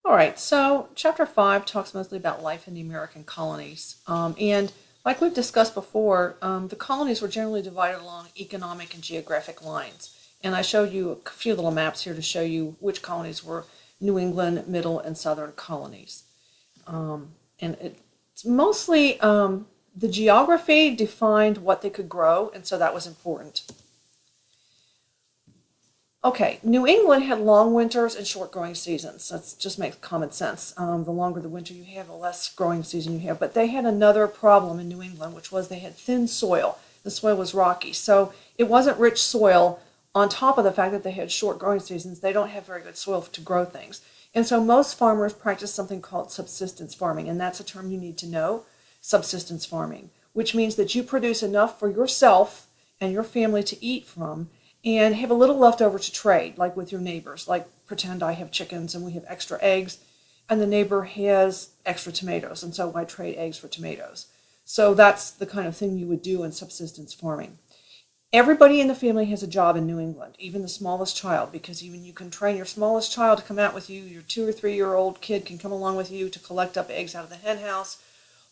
All right, so chapter 5 talks mostly about life in the American colonies. And like we've discussed before, the colonies were generally divided along economic and geographic lines. And I showed you a few little maps here to show you which colonies were New England, Middle, and Southern colonies. And it's mostly the geography defined what they could grow, and so that was important. Okay, New England had long winters and short growing seasons. That just makes common sense. The longer the winter you have, the less growing season you have. But they had another problem in New England, which was they had thin soil. The soil was rocky, so it wasn't rich soil. On top of the fact that they had short growing seasons, they don't have very good soil to grow things. And so most farmers practice something called subsistence farming, and that's a term you need to know, subsistence farming, which means that you produce enough for yourself and your family to eat from and have a little left over to trade, like with your neighbors. Like pretend I have chickens and we have extra eggs, and the neighbor has extra tomatoes, and so I trade eggs for tomatoes. So that's the kind of thing you would do in subsistence farming. Everybody in the family has a job in New England, even the smallest child, because even you can train your smallest child to come out with you. Your 2 or 3 year old kid can come along with you to collect up eggs out of the hen house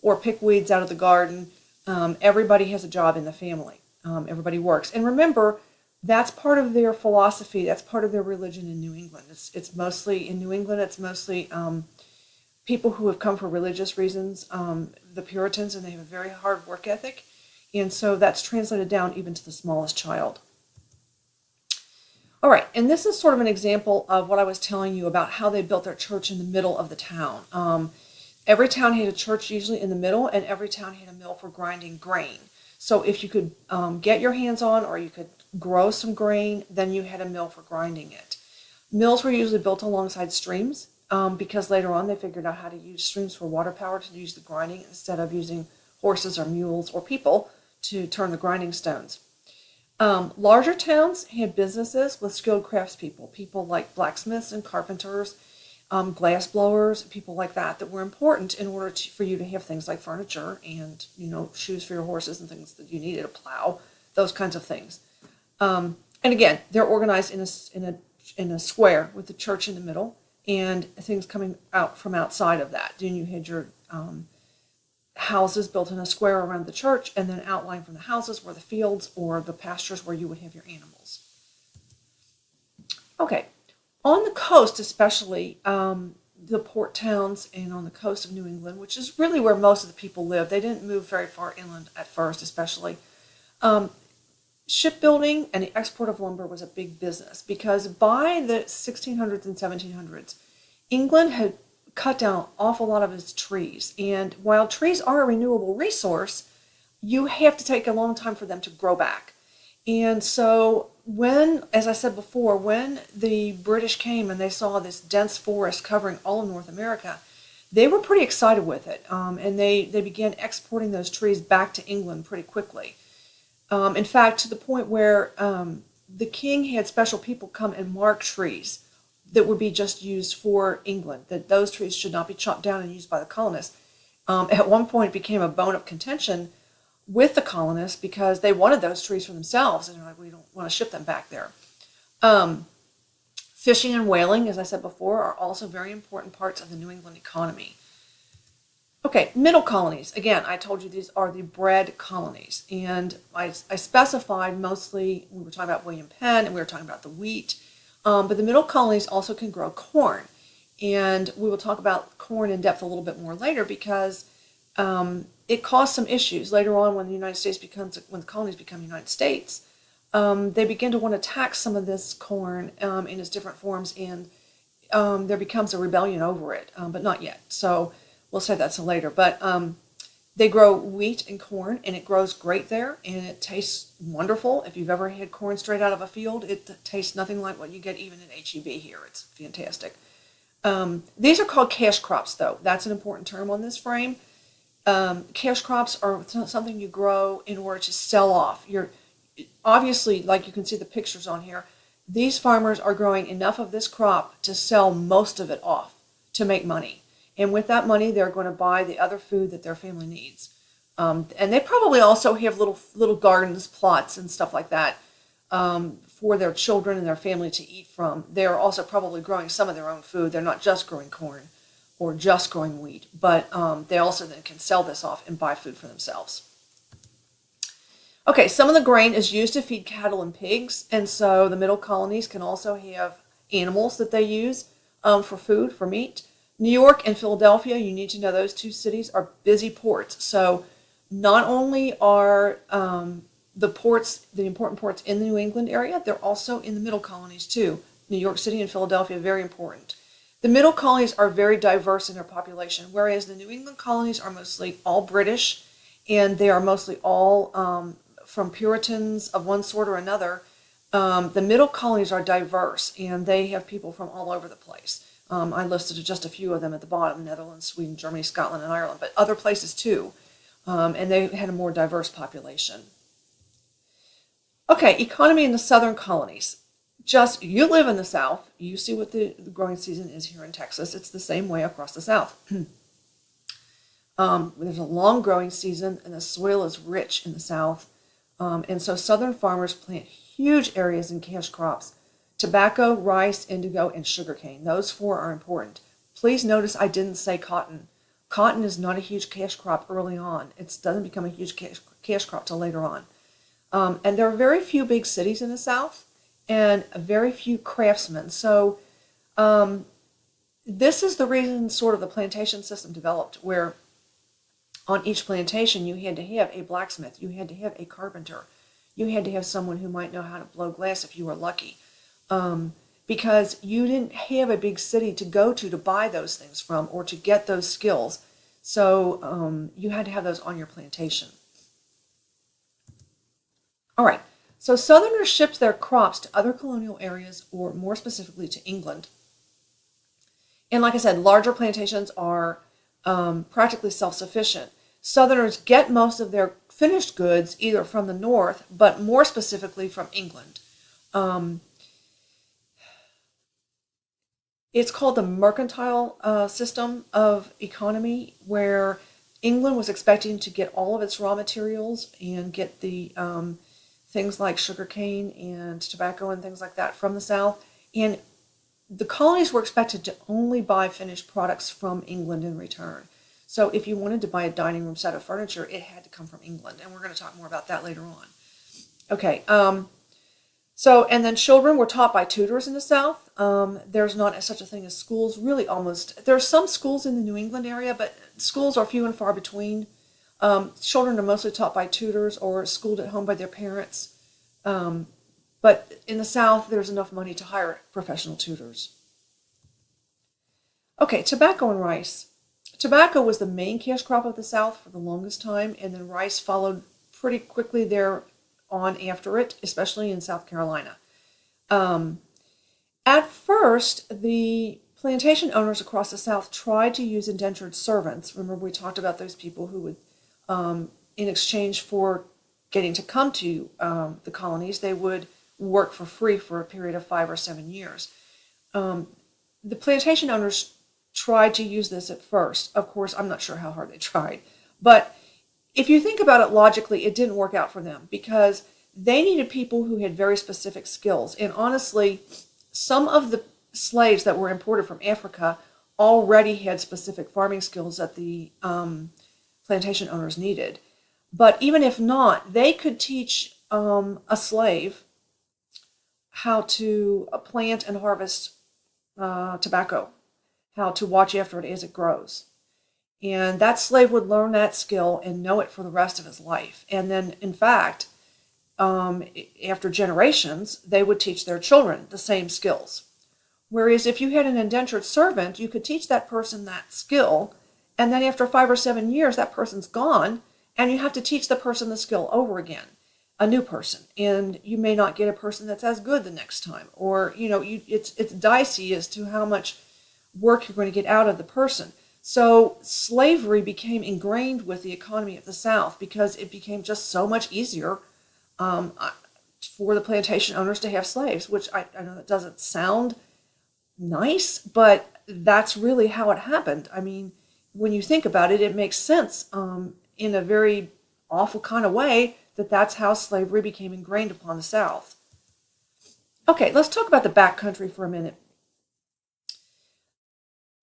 or pick weeds out of the garden. Everybody has a job in the family. Everybody works. And remember, that's part of their philosophy. That's part of their religion in New England. It's mostly in New England. It's mostly people who have come for religious reasons, the Puritans, and they have a very hard work ethic. And so that's translated down even to the smallest child. All right, and this is sort of an example of what I was telling you about how they built their church in the middle of the town. Every town had a church usually in the middle, and every town had a mill for grinding grain. So if you could get your hands on, or you could grow some grain, then you had a mill for grinding it. Mills were usually built alongside streams because later on they figured out how to use streams for water power to use the grinding instead of using horses or mules or people to turn the grinding stones. Larger towns had businesses with skilled craftspeople, people like blacksmiths and carpenters, glass blowers, people like that, that were important in order for you to have things like furniture and shoes for your horses and things that you needed, a plow, those kinds of things. And again, they're organized in a square with the church in the middle and things coming out from outside of that. Then you had your houses built in a square around the church, and then outlined from the houses were the fields or the pastures where you would have your animals. Okay, on the coast especially, the port towns and on the coast of New England, which is really where most of the people lived. They didn't move very far inland at first, especially. Shipbuilding and the export of lumber was a big business because by the 1600s and 1700s, England had cut down an awful lot of its trees. And while trees are a renewable resource, you have to take a long time for them to grow back. And so when, as I said before, when the British came and they saw this dense forest covering all of North America, they were pretty excited with it. And they began exporting those trees back to England pretty quickly. In fact, to the point where the king had special people come and mark trees that would be just used for England, that those trees should not be chopped down and used by the colonists. At one point, it became a bone of contention with the colonists because they wanted those trees for themselves, and they're like, we don't want to ship them back there. Fishing and whaling, as I said before, are also very important parts of the New England economy. Okay, middle colonies. Again, I told you these are the bread colonies. And I specified mostly, we were talking about William Penn and we were talking about the wheat. But the middle colonies also can grow corn. And we will talk about corn in depth a little bit more later because it caused some issues. Later on, when when the colonies become United States, they begin to want to tax some of this corn in its different forms, and there becomes a rebellion over it, but not yet. So we'll say that's later. But they grow wheat and corn, and it grows great there, and it tastes wonderful. If you've ever had corn straight out of a field, it tastes nothing like what you get even at HEB here. It's fantastic. These are called cash crops, though. That's an important term on this frame. Cash crops are something you grow in order to sell off. Obviously, like you can see the pictures on here, these farmers are growing enough of this crop to sell most of it off to make money. And with that money, they're going to buy the other food that their family needs. And they probably also have little gardens, plots, and stuff like that for their children and their family to eat from. They're also probably growing some of their own food. They're not just growing corn or just growing wheat, but they also then can sell this off and buy food for themselves. Okay, some of the grain is used to feed cattle and pigs, and so the middle colonies can also have animals that they use for food, for meat. New York and Philadelphia, you need to know those two cities are busy ports. So not only are the important ports in the New England area, they're also in the middle colonies too. New York City and Philadelphia, very important. The middle colonies are very diverse in their population, whereas the New England colonies are mostly all British, and they are mostly all from Puritans of one sort or another. The middle colonies are diverse, and they have people from all over the place. I listed just a few of them at the bottom: Netherlands, Sweden, Germany, Scotland, and Ireland, but other places too. And they had a more diverse population. Okay, economy in the southern colonies. Just, you live in the South, you see what the growing season is here in Texas. It's the same way across the South. There's a long growing season, and the soil is rich in the South. And so southern farmers plant huge areas in cash crops: tobacco, rice, indigo, and sugarcane. Those four are important. Please notice I didn't say cotton. Cotton is not a huge cash crop early on. It doesn't become a huge cash crop till later on. And there are very few big cities in the South and very few craftsmen. So this is the reason sort of the plantation system developed, where on each plantation you had to have a blacksmith, you had to have a carpenter, you had to have someone who might know how to blow glass if you were lucky. Because you didn't have a big city to go to buy those things from or to get those skills. So you had to have those on your plantation. All right, so Southerners shipped their crops to other colonial areas, or more specifically to England. And like I said, larger plantations are practically self-sufficient. Southerners get most of their finished goods either from the north, but more specifically from England. It's called the mercantile system of economy, where England was expecting to get all of its raw materials and get the things like sugarcane and tobacco and things like that from the South. And the colonies were expected to only buy finished products from England in return. So if you wanted to buy a dining room set of furniture, it had to come from England. And we're going to talk more about that later on. Okay, and then children were taught by tutors in the South. There's not such a thing as schools, really almost. There are some schools in the New England area, but schools are few and far between. Children are mostly taught by tutors or schooled at home by their parents. But in the South, there's enough money to hire professional tutors. Okay, tobacco and rice. Tobacco was the main cash crop of the South for the longest time, and then rice followed pretty quickly there on after it, especially in South Carolina. At first, the plantation owners across the South tried to use indentured servants. Remember, we talked about those people who would, in exchange for getting to come to the colonies, they would work for free for a period of 5 or 7 years. The plantation owners tried to use this at first. Of course, I'm not sure how hard they tried, but if you think about it logically, it didn't work out for them because they needed people who had very specific skills. And honestly, some of the slaves that were imported from Africa already had specific farming skills that the plantation owners needed. But even if not, they could teach a slave how to plant and harvest tobacco, how to watch after it as it grows. And that slave would learn that skill and know it for the rest of his life. And then, in fact, after generations, they would teach their children the same skills. Whereas if you had an indentured servant, you could teach that person that skill, and then after 5 or 7 years, that person's gone, and you have to teach the person the skill over again, a new person. And you may not get a person that's as good the next time. Or, it's dicey as to how much work you're going to get out of the person. So slavery became ingrained with the economy of the South because it became just so much easier for the plantation owners to have slaves, which I know that doesn't sound nice, but that's really how it happened. I mean, when you think about it, it makes sense in a very awful kind of way that that's how slavery became ingrained upon the South. Okay, let's talk about the backcountry for a minute.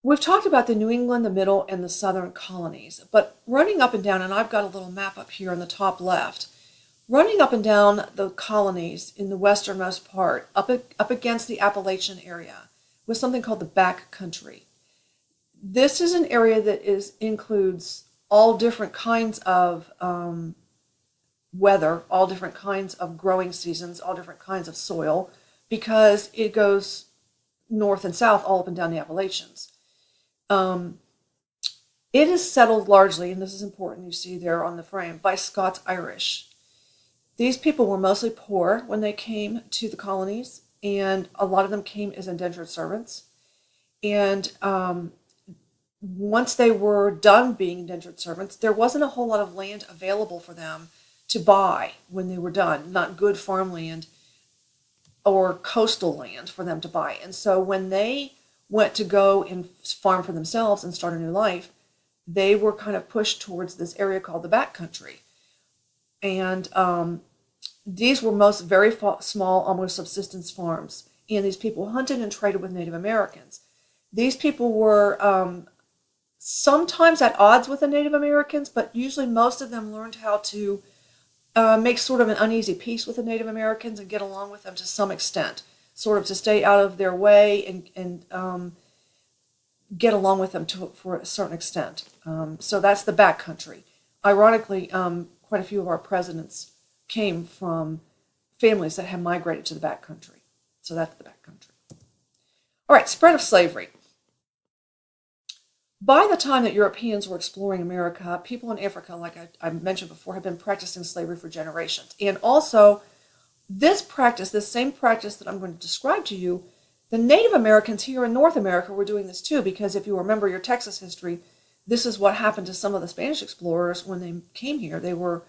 We've talked about the New England, the middle, and the southern colonies, but running up and down, and I've got a little map up here on the top left, running up and down the colonies in the westernmost part, up against the Appalachian area, was something called the back country. This is an area that includes all different kinds of weather, all different kinds of growing seasons, all different kinds of soil, because it goes north and south all up and down the Appalachians. It is settled largely, and this is important, you see there on the frame, by Scots-Irish. These people were mostly poor when they came to the colonies, and a lot of them came as indentured servants. And once they were done being indentured servants, there wasn't a whole lot of land available for them to buy when they were done, not good farmland or coastal land for them to buy. And so when they went to go and farm for themselves and start a new life, they were kind of pushed towards this area called the backcountry. And these were most very small, almost subsistence farms. And these people hunted and traded with Native Americans. These people were sometimes at odds with the Native Americans, but usually most of them learned how to make sort of an uneasy peace with the Native Americans and get along with them to some extent, sort of to stay out of their way and get along with them for a certain extent. So that's the backcountry. Ironically, quite a few of our presidents came from families that had migrated to the backcountry. So that's the backcountry. All right, spread of slavery. By the time that Europeans were exploring America, people in Africa, like I mentioned before, had been practicing slavery for generations. And also, this same practice that I'm going to describe to you, the Native Americans here in North America were doing this too, because if you remember your Texas history, this is what happened to some of the Spanish explorers when they came here. They were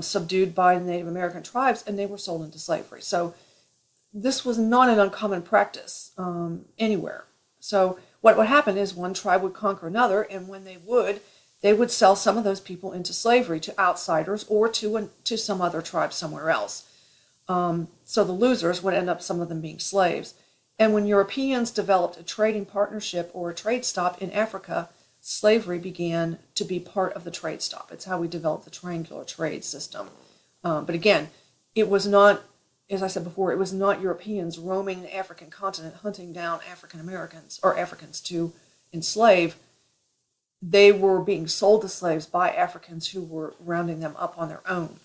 subdued by the Native American tribes, and they were sold into slavery. So this was not an uncommon practice anywhere. So what would happen is one tribe would conquer another, and when they would sell some of those people into slavery to outsiders or to some other tribe somewhere else. So the losers would end up, some of them being slaves. And when Europeans developed a trading partnership or a trade stop in Africa, slavery began to be part of the trade stop. It's how we developed the triangular trade system. But again, it was not, as I said before, it was not Europeans roaming the African continent hunting down African Americans or Africans to enslave. They were being sold as slaves by Africans who were rounding them up on their own.